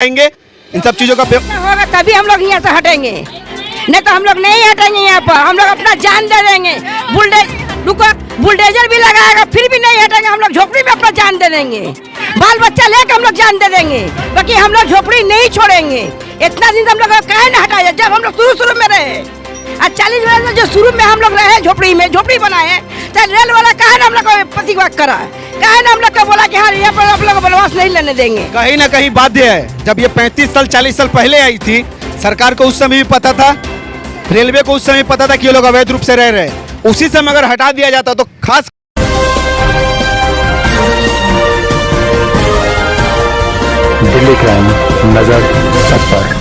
आएंगे इन सब चीजों का होगा तभी हम लोग यहाँ से हटेंगे, नहीं तो हम लोग नहीं हटेंगे। यहाँ पर हम लोग अपना जान दे देंगे। बुलडोजर भी लगाएगा फिर भी नहीं हटेंगे। हम लोग झोपड़ी में अपना जान दे देंगे, बाल बच्चा लेकर हम लोग जान दे देंगे, बाकी हम लोग झोपड़ी नहीं छोड़ेंगे। इतना दिन हम लोग काहे न हटाया, जब हम लोग शुरू में रहे। आज 40 वर्ष से जो शुरू में हम लोग रहे झोपड़ी में, झोपड़ी बनाए, चाहे रेल वाला काहे न हम लोग को प्रतिवाद करा, काहे न हम लोग को बोला कि हाँ यहाँ पर आप लोग बनवास नहीं लेने देंगे। कहीं ना कहीं बाध्य है। जब ये 35 साल 40 साल पहले आई थी, सरकार को उस समय भी पता था, रेलवे को उस समय पता था कि ये लोग अवैध रूप से रह रहे हैं। उसी समय अगर हटा दिया जाता तो खास दिल्ली क्राइम नजर सब पर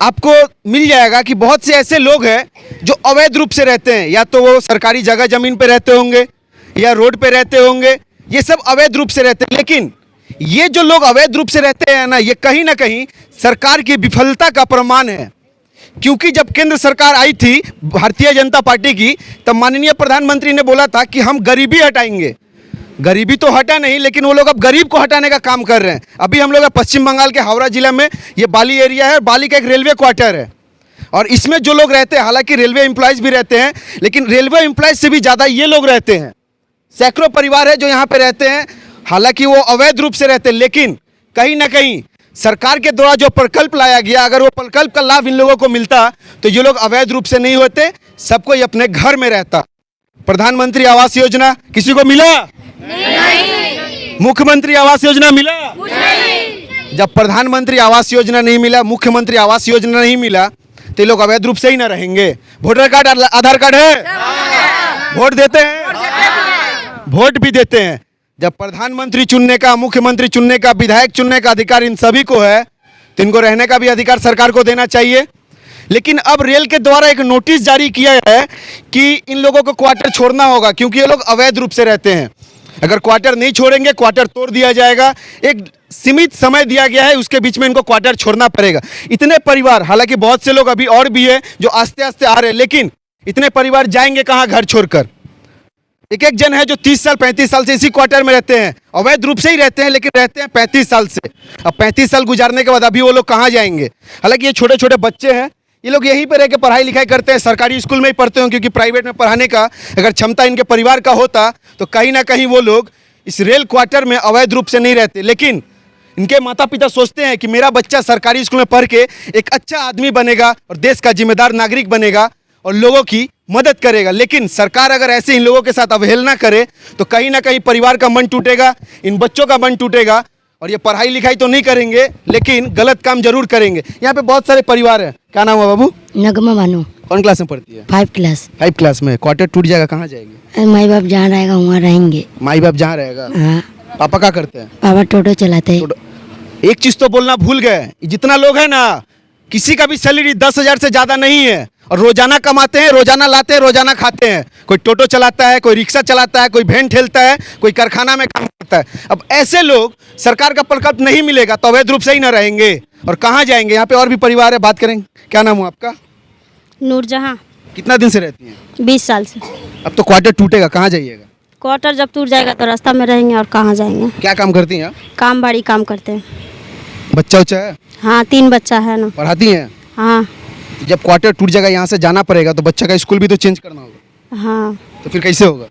आपको मिल जाएगा कि बहुत से ऐसे लोग हैं जो अवैध रूप से रहते हैं, या तो वो सरकारी जगह जमीन पे रहते होंगे या रोड पे रहते होंगे, ये सब अवैध रूप से रहते हैं। लेकिन ये जो लोग अवैध रूप से रहते हैं ना, ये कहीं ना कहीं सरकार की विफलता का प्रमाण है। क्योंकि जब केंद्र सरकार आई थी भारतीय जनता पार्टी की, तब माननीय प्रधानमंत्री ने बोला था कि हम गरीबी हटाएंगे। गरीबी तो हटा नहीं, लेकिन वो लोग अब गरीब को हटाने का काम कर रहे हैं। अभी हम लोग पश्चिम बंगाल के हावड़ा जिला में, ये बाली एरिया है, बाली का एक रेलवे क्वार्टर है, और इसमें जो लोग रहते हैं, हालांकि रेलवे एम्प्लॉयज़ भी रहते हैं, लेकिन रेलवे एम्प्लॉयज़ से भी ज़्यादा ये लोग रहते हैं। सैकड़ों परिवार है जो यहाँ पे रहते हैं, हालांकि वो अवैध रूप से रहते हैं, लेकिन कहीं ना कहीं सरकार के द्वारा जो प्रकल्प लाया गया, अगर वो प्रकल्प का लाभ इन लोगों को मिलता तो ये लोग अवैध रूप से नहीं होते, सबको ये अपने घर में रहता। प्रधानमंत्री आवास योजना किसी को मिला? नहीं। मुख्यमंत्री आवास योजना मिला? नहीं। जब प्रधानमंत्री आवास योजना नहीं मिला, मुख्यमंत्री आवास योजना नहीं मिला, तो ये लोग अवैध रूप से ही ना रहेंगे। वोटर कार्ड, आधार कार्ड है, वोट देते हैं, वोट भी देते हैं। जब प्रधानमंत्री चुनने का, मुख्यमंत्री चुनने का, विधायक चुनने का अधिकार इन सभी को है, तो इनको रहने का भी अधिकार सरकार को देना चाहिए। लेकिन अब रेल के द्वारा एक नोटिस जारी किया है कि इन लोगों को क्वार्टर छोड़ना होगा, क्योंकि ये लोग अवैध रूप से रहते हैं। अगर क्वार्टर नहीं छोड़ेंगे, क्वार्टर तोड़ दिया जाएगा। एक सीमित समय दिया गया है, उसके बीच में इनको क्वार्टर छोड़ना पड़ेगा। इतने परिवार, हालांकि बहुत से लोग अभी और भी है जो आस्ते आस्ते आ रहे हैं, लेकिन इतने परिवार जाएंगे कहाँ घर छोड़कर? एक एक जन है जो 30 साल 35 साल से इसी क्वार्टर में रहते हैं, अवैध रूप से ही रहते हैं, लेकिन रहते हैं 35 साल से। अब 35 साल गुजारने के बाद अभी वो लोग कहाँ जाएंगे? हालांकि ये छोटे छोटे बच्चे हैं, ये लोग यहीं पर रह के पढ़ाई लिखाई करते हैं, सरकारी स्कूल में ही पढ़ते हैं, क्योंकि प्राइवेट में पढ़ाने का अगर क्षमता इनके परिवार का होता तो कहीं ना कहीं वो लोग इस रेल क्वार्टर में अवैध रूप से नहीं रहते। लेकिन इनके माता पिता सोचते हैं कि मेरा बच्चा सरकारी स्कूल में पढ़ के एक अच्छा आदमी बनेगा और देश का जिम्मेदार नागरिक बनेगा और लोगों की मदद करेगा। लेकिन सरकार अगर ऐसे इन लोगों के साथ अवहेलना करे तो कहीं ना कहीं परिवार का मन टूटेगा, इन बच्चों का मन टूटेगा, और ये पढ़ाई लिखाई तो नहीं करेंगे लेकिन गलत काम जरूर करेंगे। यहाँ पे बहुत सारे परिवार हैं। क्या नाम है बाबू? नगमा बानो। कौन क्लास में पढ़ती है? 5 क्लास। 5 क्लास में। क्वार्टर टूट जाएगा, कहाँ जाएगी? माई बाप जहाँ रहेगा वहाँ रहेंगे। माई बाप जहाँ रहेगा? हाँ। पापा क्या करते हैं? पापा टोटो चलाते हैं। एक चीज तो बोलना भूल गए, जितना लोग है ना, किसी का भी सैलरी 10,000 से ज्यादा नहीं है, और रोजाना कमाते हैं, रोजाना लाते हैं, रोजाना खाते हैं। कोई टोटो चलाता है, कोई रिक्शा चलाता है, कोई वैन ठेलता है, कोई कारखाना में काम करता है। अब ऐसे लोग सरकार का प्रकल्प नहीं मिलेगा तो अवैध रूप से ही ना रहेंगे, और कहाँ जाएंगे? यहाँ पे और भी परिवार है, बात करेंगे। क्या नाम है आपका? नूरजहां। कितना दिन से रहती हैं? 20 साल से। अब तो क्वार्टर टूटेगा, कहाँ जाइएगा? क्वार्टर जब टूट जाएगा तो रास्ता में रहेंगे, और कहाँ जाएंगे? क्या काम करती हैं आप? काम बाड़ी काम करते हैं। बच्चा उच्चा है? हाँ, 3 बच्चा है ना। पढ़ाती हैं? हाँ। जब क्वार्टर टूट जाएगा, यहाँ से जाना पड़ेगा, तो बच्चा का स्कूल भी तो चेंज करना होगा। हाँ। तो फिर कैसे होगा?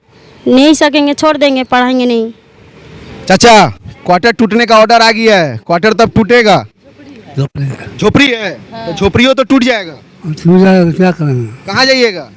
नहीं सकेंगे, छोड़ देंगे, पढ़ाएंगे नहीं। चाचा, क्वार्टर टूटने का ऑर्डर आ गया है, क्वार्टर तब टूटेगा। झोपड़ी है? तो झोपड़ी हो तो टूट जाएगा, क्या करेंगे? कहाँ जाइएगा?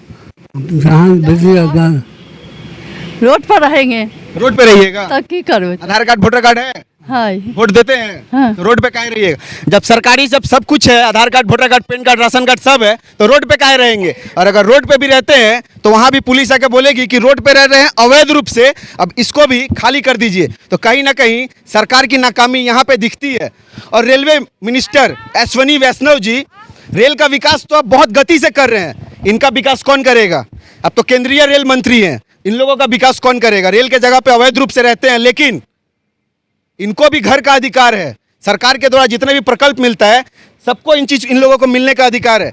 रोड पर रहेंगे। रोड पे रहिएगा? तो की करो? आधार कार्ड वोटर कार्ड है? हाँ। वोट देते हैं? हाँ। तो रोड पे काहे रहिएगा? जब सरकारी सब कुछ है, Aadhaar card voter card PAN card ration card सब है, तो रोड पे काहे रहेंगे? और अगर रोड पे भी रहते हैं तो वहां भी पुलिस आके बोलेगी कि रोड पे रह रहे हैं अवैध रूप से, अब इसको भी खाली कर दीजिए। तो कहीं ना कहीं सरकार की नाकामी यहाँ पे दिखती है। और रेलवे मिनिस्टर अश्विनी वैष्णव जी रेल का विकास तो अब बहुत गति से कर रहे हैं, इनका विकास कौन करेगा? अब तो केंद्रीय रेल मंत्री हैं, इन लोगों का विकास कौन करेगा? रेल के जगह पे अवैध रूप से रहते हैं, लेकिन इनको भी घर का अधिकार है। सरकार के द्वारा जितने भी प्रकल्प मिलता है, सबको इन लोगों को मिलने का अधिकार है।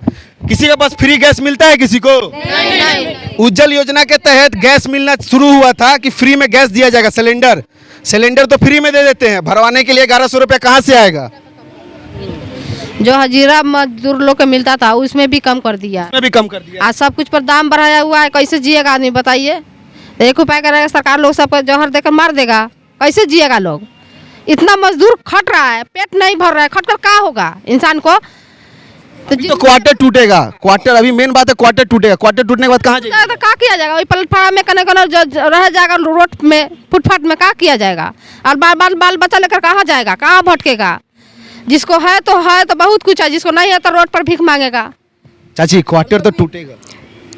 किसी के पास फ्री गैस मिलता है? किसी को नहीं। उज्जवल योजना के तहत गैस मिलना शुरू हुआ था कि फ्री में गैस दिया जाएगा। सिलेंडर तो फ्री में दे देते हैं, भरवाने के लिए 1100 रुपये कहाँ से आएगा? जो हजीरा मजदूर लोग को मिलता था उसमें भी कम कर दिया। उसमें भी कम कर दिया। आज सब कुछ पर दाम बढ़ाया हुआ है, कैसे जिएगा आदमी बताइए। 1 रुपया करेगा सरकार, लोग सबको जौहर देकर मार देगा, कैसे जिएगा लोग। इतना मजदूर खट रहा है, पेट नहीं भर रहा है, खट कर क्या होगा इंसान को। तो क्वार्टर टूटेगा, क्वार्टर अभी मेन बात है, क्वार्टर टूटेगा। क्वार्टर टूटने के बाद कहाँ जाएगा? तो क्या किया जाएगा, वही प्लेटफार्म में कने कने रह जाएगा, रोड में फुटपाथ में क्या किया जाएगा। और बाल बच्चा लेकर कहाँ जाएगा, कहाँ भटकेगा। जिसको है तो बहुत कुछ है, जिसको नहीं है तो रोड पर भीख मांगेगा। चाची क्वार्टर तो टूटेगा।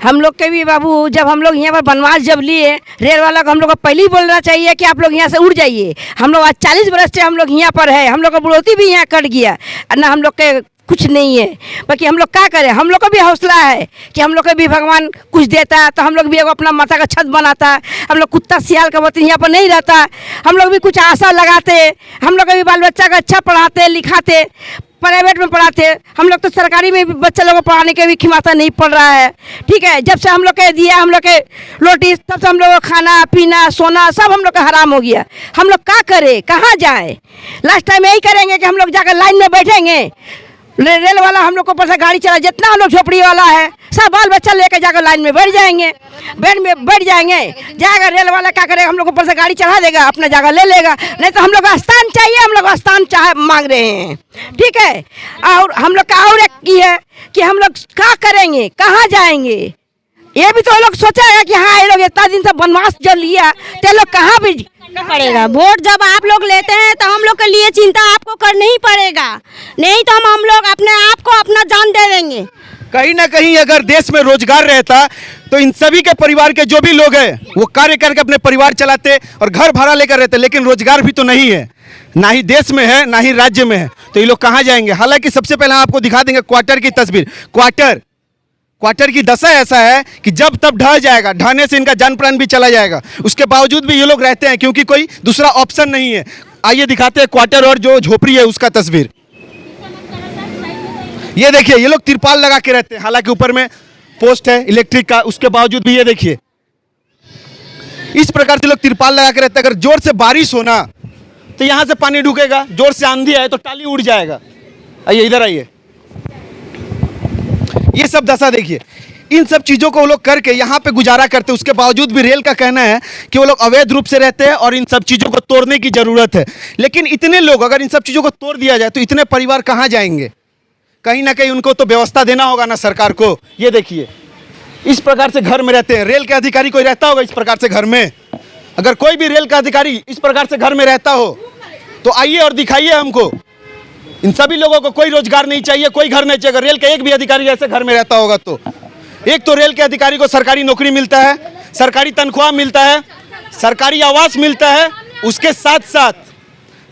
हम लोग के भी बाबू, जब हम लोग यहाँ पर बनवास जब लिए, रेल वाला को हम लोग को पहले ही बोलना चाहिए कि आप लोग यहाँ से उड़ जाइए। हम लोग आज 40 बरस से हम लोग यहाँ पर है, हम लोग का बुढ़ोती भी यहाँ कट गया, ना हम लोग के कुछ नहीं है। बाकी हम लोग क्या करें, हम लोग को भी हौसला है कि हम लोग को भी भगवान कुछ देता तो हम लोग भी अपना माथा का छत बनाता। हम लोग कुत्ता सियाल का वतन यहाँ पर नहीं रहता, हम लोग भी कुछ आशा लगाते। हम लोग का भी बाल बच्चा का अच्छा पढ़ाते लिखाते, प्राइवेट में पढ़ाते। हम लोग तो सरकारी में भी बच्चे लोगों को पढ़ाने के भी खिमाता नहीं पड़ रहा है। ठीक है, जब से हम लोग के दिया हम लोग के नोटिस, तब से हम लोग को खाना पीना सोना सब हम लोग का हराम हो गया। हम लोग क्या करें, कहाँ जाए। लास्ट टाइम यही करेंगे कि हम लोग जाकर लाइन में बैठेंगे, रेल वाला हम लोग को ऊपर से गाड़ी चला, जितना हम लोग झोपड़ी वाला है सब बाल बच्चा लेकर जाकर लाइन में बैठ जाएंगे, बेड में बैठ जाएंगे। जाएगा रेल वाला क्या करेगा, हम लोग ऊपर से गाड़ी चढ़ा देगा, अपना जगह ले लेगा। नहीं तो हम लोग स्थान चाहिए, हम लोग स्थान मांग रहे हैं। ठीक है, और हम लोग का और एक की है कि हम लोग क्या करेंगे, कहाँ जाएंगे। ये भी तो लोग सोचेगा कि हाँ ये लोग इतना दिन से वनवास जो लिया तो लोग कहाँ भी पड़ेगा। वोट जब आप लोग लेते हैं तो हम लोग के लिए चिंता आपको करनी ही पड़ेगा, नहीं तो हम लोग अपने आप को अपना जान दे देंगे। कहीं ना कहीं अगर देश में रोजगार रहता तो इन सभी के परिवार के जो भी लोग हैं वो कार्य करके अपने परिवार चलाते और घर भाड़ा लेकर रहते, लेकिन रोजगार भी तो नहीं है, ना ही देश में है ना ही राज्य में है, तो ये लोग कहाँ जाएंगे। हालांकि सबसे पहले आपको दिखा देंगे क्वार्टर की तस्वीर। क्वार्टर की दशा ऐसा है कि जब तब ढह जाएगा, ढहने से इनका जान प्राण भी चला जाएगा। उसके बावजूद भी ये लोग रहते हैं क्योंकि कोई दूसरा ऑप्शन नहीं है। आइए दिखाते हैं क्वार्टर और जो झोपड़ी है उसका तस्वीर। ये देखिए, ये लोग तिरपाल लगा के रहते हैं, हालांकि ऊपर में पोस्ट है इलेक्ट्रिक का, उसके बावजूद भी ये देखिए इस प्रकार से लोग तिरपाल लगा के रहते हैं। अगर जोर से बारिश हो ना तो यहाँ से पानी ढुकेगा, जोर से आंधी आए तो टाली उड़ जाएगा। आइए इधर आइए, ये सब दशा देखिए। इन सब चीज़ों को वो लोग करके यहाँ पे गुजारा करते हैं। उसके बावजूद भी रेल का कहना है कि वो लोग अवैध रूप से रहते हैं और इन सब चीज़ों को तोड़ने की ज़रूरत है। लेकिन इतने लोग, अगर इन सब चीज़ों को तोड़ दिया जाए तो इतने परिवार कहाँ जाएंगे। कहीं ना कहीं उनको तो व्यवस्था देना होगा ना सरकार को। ये देखिए इस प्रकार से घर में रहते हैं। रेल के अधिकारी कोई रहता होगा इस प्रकार से घर में? अगर कोई भी रेल का अधिकारी इस प्रकार से घर में रहता हो तो आइए और दिखाइए हमको। इन सभी लोगों को कोई रोजगार नहीं चाहिए, कोई घर नहीं चाहिए। अगर रेल का एक भी अधिकारी ऐसे घर में रहता होगा तो एक तो रेल के अधिकारी को सरकारी नौकरी मिलता है, सरकारी तनख्वाह मिलता है, सरकारी आवास मिलता है, उसके साथ साथ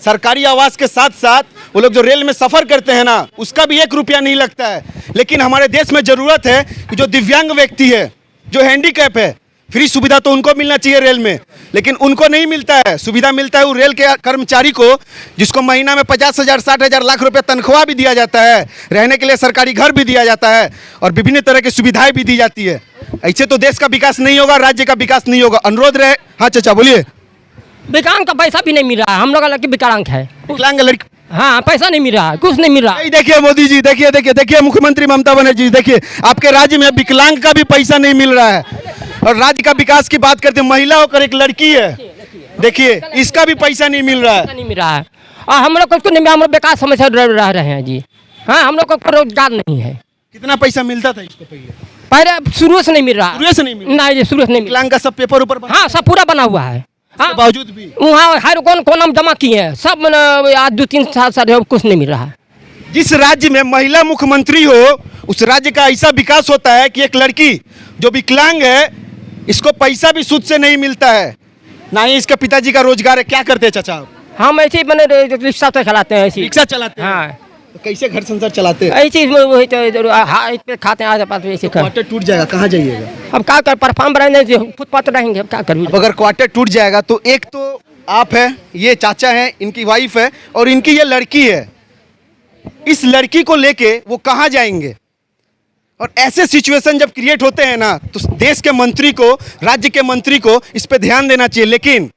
सरकारी आवास के साथ साथ वो लोग जो रेल में सफ़र करते हैं ना उसका भी 1 रुपया नहीं लगता है। लेकिन हमारे देश में ज़रूरत है कि जो दिव्यांग व्यक्ति है, जो हैंडीकैप है, फ्री सुविधा तो उनको मिलना चाहिए रेल में, लेकिन उनको नहीं मिलता है। सुविधा मिलता है वो रेल के कर्मचारी को जिसको महीना में 50,000 60,000 लाख रुपए तनख्वाह भी दिया जाता है, रहने के लिए सरकारी घर भी दिया जाता है और विभिन्न तरह की सुविधाएं भी दी जाती है। ऐसे तो देश का विकास नहीं होगा, राज्य का विकास नहीं होगा। अनुरोध रहे। हाँ चाचा बोलिए। विकलांग का पैसा भी नहीं मिल रहा है, हम लोग का लड़की विकलांग है। विकलांग लड़की, हाँ पैसा नहीं मिल रहा है, कुछ नहीं मिल रहा है। देखिए मोदी जी, देखिए देखिए देखिए मुख्यमंत्री ममता बनर्जी, देखिए आपके राज्य में विकलांग का भी पैसा नहीं मिल रहा है। और राज्य का विकास की बात करते हैं, महिला होकर एक लड़की है, देखिए इसका भी पैसा नहीं मिल रहा है। नहीं मिल रहा है और हम लोग को नहीं, हम लोग बेकार समस्या रह रहे हैं जी। हाँ हम लोग को रोजगार नहीं है। कितना पैसा मिलता था इसको पहले शुरू से नहीं मिल रहा। शुरू से नहीं मिल रहा? नहीं जी, शुरू से नहीं मिल विकलांग का सब पेपर ऊपर? हाँ सब पूरा बना हुआ है। हाँ बावजूद भी वहाँ हर कौन नाम जमा किए हैं सब, आज 2-3 साल से कुछ नहीं मिल रहा है। जिस राज्य में महिला मुख्यमंत्री हो उस राज्य का ऐसा विकास होता है कि एक लड़की जो विकलांग है इसको पैसा भी सूद से नहीं मिलता है, ना ही इसके पिताजी का रोजगार है। क्या करते हैं चाचा आप? हम ऐसे ही मैंने रिक्शा से चलाते हैं, ऐसे रिक्शा चलाते हैं। हाँ तो कैसे घर संसार चलाते हैं? ऐसे वही तो हाँ पे खाते हैं आस पास ऐसे। क्वार्टर टूट जाएगा, कहाँ जाइएगा? अब क्या कर, परफॉर्म बनाने फुटपाथ रहेंगे, अब क्या करूँ। अब अगर क्वार्टर टूट जाएगा तो एक तो आप है, ये चाचा है, इनकी वाइफ है और इनकी ये लड़की है। इस लड़की को लेके वो कहाँ जाएंगे? और ऐसे सिचुएशन जब क्रिएट होते हैं ना तो देश के मंत्री को, राज्य के मंत्री को इस पे ध्यान देना चाहिए। लेकिन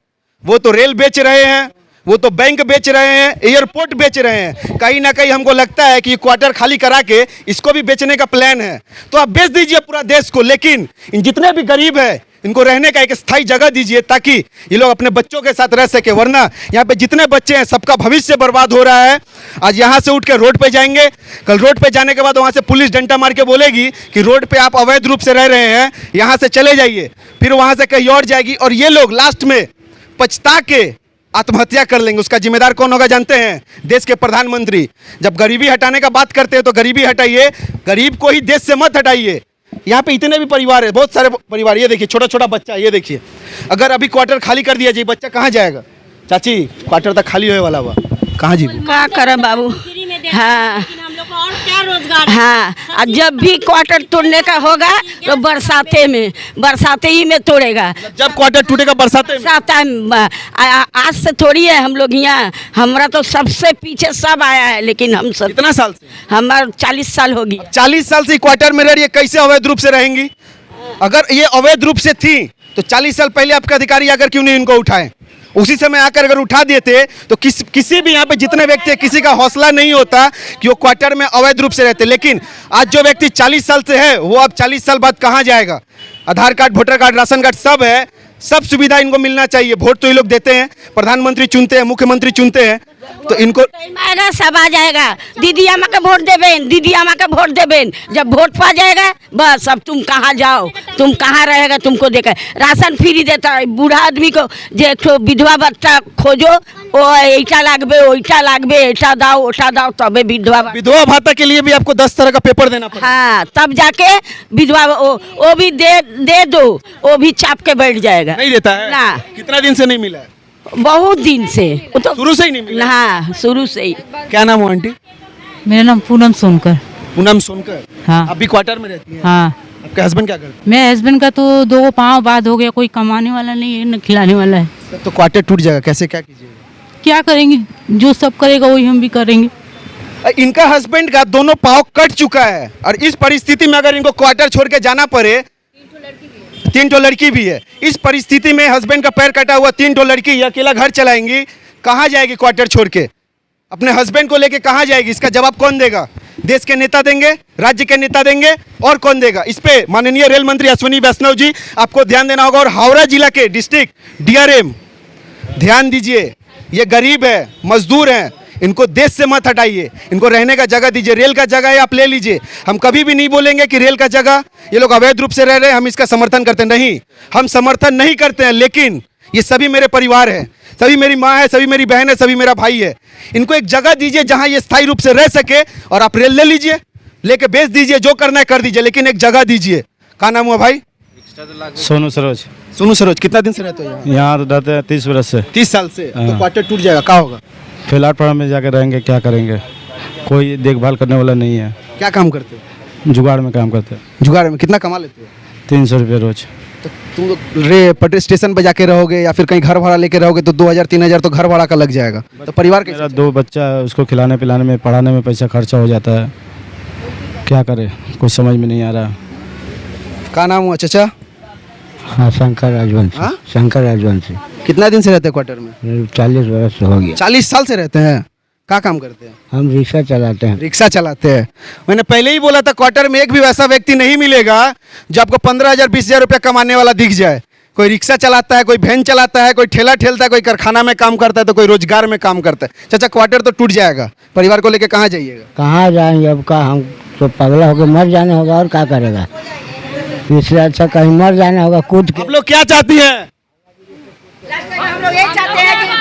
वो तो रेल बेच रहे हैं, वो तो बैंक बेच रहे हैं, एयरपोर्ट बेच रहे हैं। कहीं ना कहीं हमको लगता है कि क्वार्टर खाली करा के इसको भी बेचने का प्लान है। तो आप बेच दीजिए पूरा देश को, लेकिन इन जितने भी गरीब है इनको रहने का एक स्थायी जगह दीजिए ताकि ये लोग अपने बच्चों के साथ रह सके। वरना यहाँ पे जितने बच्चे हैं सबका भविष्य बर्बाद हो रहा है। आज यहाँ से उठ के रोड पे जाएंगे, कल रोड पे जाने के बाद वहाँ से पुलिस डंडा मार के बोलेगी कि रोड पे आप अवैध रूप से रह रहे हैं, यहाँ से चले जाइए। फिर वहाँ से कहीं और जाएगी और ये लोग लास्ट में पछता के आत्महत्या कर लेंगे। उसका जिम्मेदार कौन होगा जानते हैं? देश के प्रधानमंत्री। जब गरीबी हटाने का बात करते हैं तो गरीबी हटाइए, गरीब को ही देश से मत हटाइए। यहाँ पे इतने भी परिवार है, बहुत सारे परिवार। ये देखिए छोटा छोटा बच्चा, ये देखिए। अगर अभी क्वार्टर खाली कर दिया जाए, बच्चा कहाँ जाएगा? चाची क्वार्टर तक खाली होने वाला हुआ, कहाँ जी? क्या करे बाबू? हाँ और क्या रोजगार? हाँ, और जब भी क्वार्टर तोड़ने का होगा तो बरसाते ही में तोड़ेगा। जब क्वार्टर टूटेगा बरसाते में। आज से थोड़ी है हम लोग यहाँ, हमारा तो सबसे पीछे सब आया है, लेकिन हम सब कितना साल से? हमारा 40 साल होगी। 40 साल से क्वार्टर में रह रही है, कैसे अवैध रूप से रहेंगी? अगर ये अवैध रूप से थी तो 40 साल पहले आपके अधिकारी आकर क्यों नहीं इनको उठाए? उसी समय आकर अगर उठा देते तो किसी भी यहाँ पे जितने व्यक्ति है, किसी का हौसला नहीं होता कि वो क्वार्टर में अवैध रूप से रहते। लेकिन आज जो व्यक्ति 40 साल से है वो अब 40 साल बाद कहाँ जाएगा? Aadhaar card, voter card, ration card सब है, सब सुविधा इनको मिलना चाहिए। वोट तो ये लोग देते हैं, प्रधानमंत्री चुनते हैं, मुख्यमंत्री चुनते हैं, तो इनको आएगा, सब आ जाएगा। दीदी अम्मा का वोट देबेन, दीदी अम्मा का वोट देबेन। जब वोट पा जाएगा बस अब तुम कहाँ जाओ, तुम कहाँ रहेगा तुमको देखा। राशन फ्री देता है, बूढ़ा आदमी को जो विधवा बच्चा खोजो, ओ ऐटा लागबे, ऐटा दाओ तबे विधवा भाता के लिए भी आपको 10 तरह का पेपर देना पड़ेगा। हाँ, तब जाके विधवा वो भी दे दो, वो भी छाप के बैठ जाएगा। नहीं देता है ना। कितना दिन से नहीं मिला है? बहुत दिन से, वो तो शुरू से ही नहीं मिला। हाँ, शुरू से ही। क्या नाम हो आंटी? मेरा नाम पूनम सोनकर। पूनम सोनकर। हाँ। आप भी क्वार्टर में रहती हैं? हाँ। आपके हस्बैंड क्या करते हैं? मेरे हस्बैंड का तो 2 पाँव बाद हो गया, कोई कमाने वाला नहीं है न खिलाने वाला है। तो क्वार्टर टूट जाएगा, कैसे क्या कीजिएगा? क्या करेंगे? जो सब करेगा वही हम भी करेंगे। इनका हस्बैंड का दोनों पाँव कट चुका है और इस परिस्थिति में अगर इनको क्वार्टर छोड़ के जाना पड़े, 3 ठो लड़की भी है, इस परिस्थिति में हस्बैंड का पैर कटा हुआ 3 ठो लड़की, ये अकेला घर चलाएंगी, कहाँ जाएगी क्वार्टर छोड़ के? अपने हस्बैंड को लेके कहाँ जाएगी? इसका जवाब कौन देगा? देश के नेता देंगे, राज्य के नेता देंगे, और कौन देगा? इस पे माननीय रेल मंत्री अश्विनी वैष्णव जी आपको ध्यान देना होगा, और हावड़ा जिला के डिस्ट्रिक्ट DRM ध्यान दीजिए। ये गरीब है, मजदूर हैं, इनको देश से मत हटाइए, इनको रहने का जगह दीजिए। रेल का जगह है आप ले लीजिए, हम कभी भी नहीं बोलेंगे कि रेल का जगह ये लोग अवैध रूप से रह रहे हैं हम इसका समर्थन करते हैं, नहीं, हम समर्थन नहीं करते हैं। लेकिन ये सभी मेरे परिवार है, सभी मेरी माँ है, सभी मेरी बहन है, सभी मेरा भाई है। इनको एक जगह दीजिए जहाँ ये स्थायी रूप से रह सके, और आप रेल ले लीजिए, लेके बेच दीजिए, जो करना है कर दीजिए, लेकिन एक जगह दीजिए। क्या नाम हुआ भाई? सोनू सरोज। सोनू सरोज। कितना दिन से रहते हो यहाँ? यहाँ रहते हैं 30 वर्ष से। 30 साल से। तो हाँ। क्वार्टर टूट जाएगा, क्या होगा? प्लेटफॉर्म में जाकर रहेंगे, क्या करेंगे? कोई देखभाल करने वाला नहीं है। क्या काम करते हो? जुगाड़ में काम करते हैं। जुगाड़ में कितना कमा लेते हो? 300 रुपये रोज। तो तुम लोग पटरी स्टेशन पे जाके रहोगे या फिर कहीं घर भाड़ा लेके रहोगे तो 2000-3000 तो घर भाड़ा का लग जाएगा। तो परिवार के मेरा 2 बच्चा है, उसको खिलाने पिलाने में, पढ़ाने में पैसा खर्चा हो जाता है, क्या करे? कुछ समझ में नहीं आ रहा। क्या नाम हुआ चाचा? हाँ, शंकर राजवंशी। हाँ? शंकर राजवंशी। कितना दिन से रहते हैं क्वार्टर में? 40 वर्ष हो गया। 40 साल से रहते हैं। क्या काम करते हैं? हम रिक्शा चलाते हैं। रिक्शा चलाते हैं। मैंने पहले ही बोला था क्वार्टर में एक भी वैसा व्यक्ति नहीं मिलेगा जो आपको 15,000-20,000 रुपया कमाने वाला दिख जाए। कोई रिक्शा चलाता है, कोई वैन चलाता है, कोई ठेला ठेलता है, कोई कारखाना में काम करता है, तो कोई रोजगार में काम करता है। चाचा क्वार्टर तो टूट जाएगा, परिवार को लेके कहाँ जाइएगा? कहाँ जाएंगे अब? का हम तो पगला होकर मर जाना होगा, और क्या करेगा? इससे अच्छा कहीं मर जाना होगा कूद के। आप लोग क्या चाहती हैं? हम लोग एक चाहते हैं कि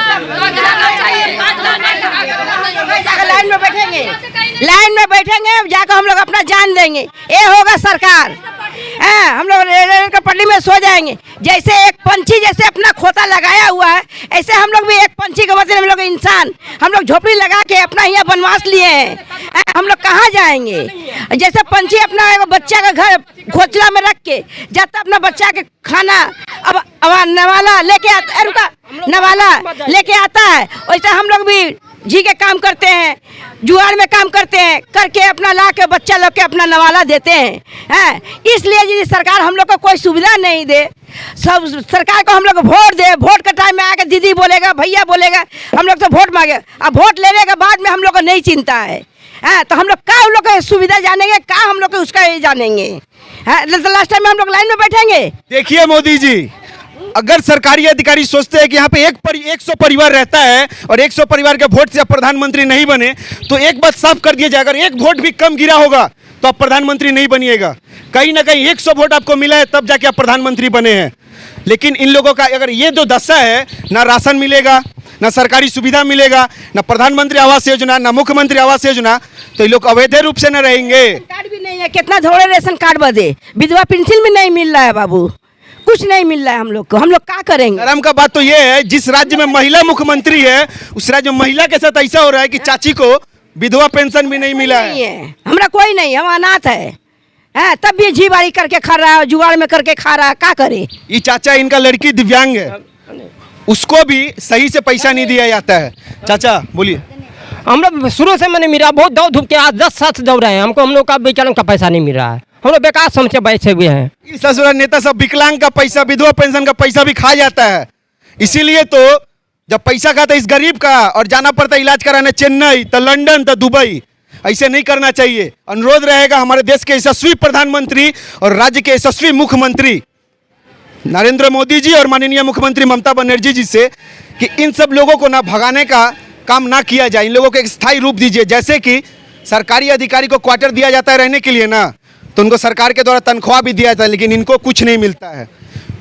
लाइन में बैठेंगे, जाकर हम लोग अपना जान देंगे। ये होगा सरकार। हम लोग रेल का पटरी में सो जाएंगे। जैसे एक पंछी जैसे अपना खोता लगाया हुआ है, ऐसे हम लोग भी एक पंछी के बदले हम लोग इंसान, हम लोग झोपड़ी लगा के अपना यहाँ बनवास लिए हैं। हम लोग कहाँ जाएंगे? जैसे पंछी अपना एक बच्चा का घर घोंसला में रख के जाता, अपना बच्चा के खाना अब नवाला लेके आता, नवाला लेके आता है, वैसे हम लोग भी जी के काम करते हैं, जुगाड़ में काम करते हैं, करके अपना ला के बच्चा लोग के अपना नवाला देते हैं। इसलिए यदि सरकार हम लोग को कोई सुविधा नहीं दे सब सरकार को हम लोग वोट दे, वोट का टाइम में आके दीदी बोलेगा, भैया बोलेगा, हम लोग तो वोट मांगे। अब वोट लेने के बाद में हम लोग को नहीं चिंता है। तो हम लोग क्या हम लोग का सुविधा जानेंगे, क्या हम लोग उसका ये जानेंगे। लास्ट टाइम में हम लोग लाइन में बैठेंगे। देखिए मोदी जी, अगर सरकारी अधिकारी सोचते हैं कि यहाँ पे 100 परिवार रहता है और 100 परिवार के वोट से आप प्रधानमंत्री नहीं बने, तो एक बात साफ कर दिया जाए, अगर एक वोट भी कम गिरा होगा तो आप प्रधानमंत्री नहीं बनिएगा। कहीं ना कहीं 100 वोट आपको मिला है तब जाके आप प्रधानमंत्री बने हैं। लेकिन इन लोगों का अगर ये जो दशा है, ना राशन मिलेगा, ना सरकारी सुविधा मिलेगा, ना प्रधानमंत्री आवास योजना, ना मुख्यमंत्री आवास योजना, तो ये लोग अवैध रूप से न रहेंगे। कार्ड भी नहीं है, कितना थोड़े रेशन कार्ड बदे, विधवा पेंशन भी नहीं मिल रहा है बाबू, कुछ नहीं मिल रहा है हम लोग को। हम लोग क्या करेंगे? शर्म का बात तो ये है, जिस राज्य में महिला मुख्यमंत्री है उस राज्य में महिला के साथ ऐसा हो रहा है कि चाची को विधवा पेंशन भी नहीं मिला नहीं है। है, हमरा कोई नहीं, हम अनाथ है। तब भी जी बाड़ी करके खा रहा है, जुगाड़ में करके खा रहा है, क्या करे? ये चाचा, इनका लड़की दिव्यांग है, उसको भी सही से पैसा नहीं दिया जाता है। चाचा बोलिए। हम लोग शुरू से मैंने मिला, बहुत दौड़ धूप के आज 10 साल से दौड़ रहे हैं, हमको हम लोग का बेचारों का पैसा नहीं मिल रहा है, हम लोग बेकार समझ बैठे हुए हैं। ये ससुराल नेता सब विकलांग का पैसा, विधवा पेंशन का पैसा भी खा जाता है। इसीलिए तो जब पैसा खाता है इस गरीब का और जाना पड़ता है इलाज कराने चेन्नई, तो लंदन, तो दुबई, ऐसे नहीं करना चाहिए। अनुरोध रहेगा हमारे देश के यशस्वी प्रधानमंत्री और राज्य के यशस्वी मुख्यमंत्री नरेंद्र मोदी जी और माननीय मुख्यमंत्री ममता बनर्जी जी से कि इन सब लोगों को ना भगाने का काम ना किया जाए, इन लोगों को एक स्थायी रूप दीजिए। जैसे कि सरकारी अधिकारी को क्वार्टर दिया जाता है रहने के लिए ना, तो उनको सरकार के द्वारा तनख्वाह भी दिया जाता है, लेकिन इनको कुछ नहीं मिलता है।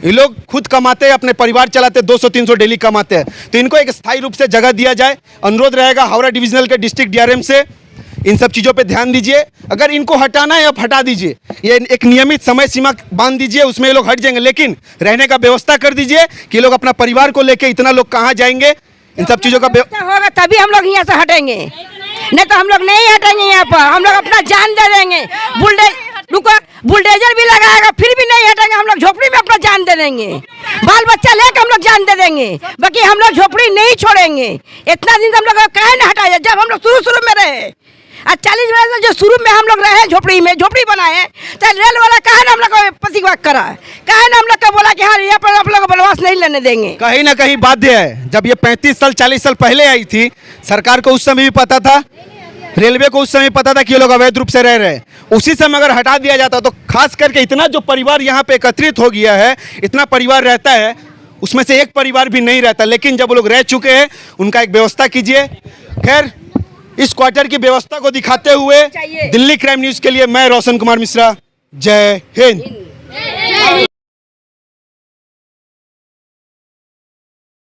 ये लोग खुद कमाते हैं, अपने परिवार चलाते, 200-300 डेली कमाते हैं, तो इनको एक स्थायी रूप से जगह दिया जाए। अनुरोध रहेगा हावड़ा डिविजनल के डिस्ट्रिक्ट डीआरएम से, इन सब चीज़ों पे ध्यान दीजिए। अगर इनको हटाना है अब हटा दीजिए, ये एक नियमित समय सीमा बांध दीजिए, उसमें ये लोग हट जाएंगे, लेकिन रहने का व्यवस्था कर दीजिए कि ये लोग अपना परिवार को लेके इतना लोग कहाँ जाएंगे। इन सब चीज़ों का होगा तभी हम लोग यहाँ से हटेंगे, नहीं तो हम लोग नहीं हटेंगे। यहाँ पर हम लोग अपना जान दे देंगे, बुलडोजर भी लगाएगा फिर भी नहीं हटेंगे। हम लोग झोपड़ी में अपना जान दे देंगे, बाल बच्चा लेकर हम लोग जान दे देंगे, बाकी हम लोग झोपड़ी नहीं छोड़ेंगे। इतना दिन हम लोग कहे ना हटाया, जब हम लोग शुरू में रहे, आज 40 वर्ष से जो शुरू में हम लोग रहे झोपड़ी में, झोपड़ी बनाए, तो रेल वाला कहे ना हम लोग को प्रतिवाद करा, कहे ना हम लोग को बोला कि हाँ यहाँ पर आप लोग बनवास नहीं लेने देंगे। कहीं ना कहीं बाध्य है। जब ये 35 साल 40 साल पहले आई थी, सरकार को उस समय भी पता था, रेलवे को उस समय पता था कि ये लोग अवैध रूप से रह रहे हैं। उसी समय अगर हटा दिया जाता तो खास करके इतना जो परिवार यहाँ पे एकत्रित हो गया है, इतना परिवार रहता है, उसमें से एक परिवार भी नहीं रहता। लेकिन जब वो लोग रह चुके हैं, उनका एक व्यवस्था कीजिए। खैर, इस क्वार्टर की व्यवस्था को दिखाते हुए दिल्ली क्राइम न्यूज़ के लिए मैं रोशन कुमार मिश्रा, जय हिंद।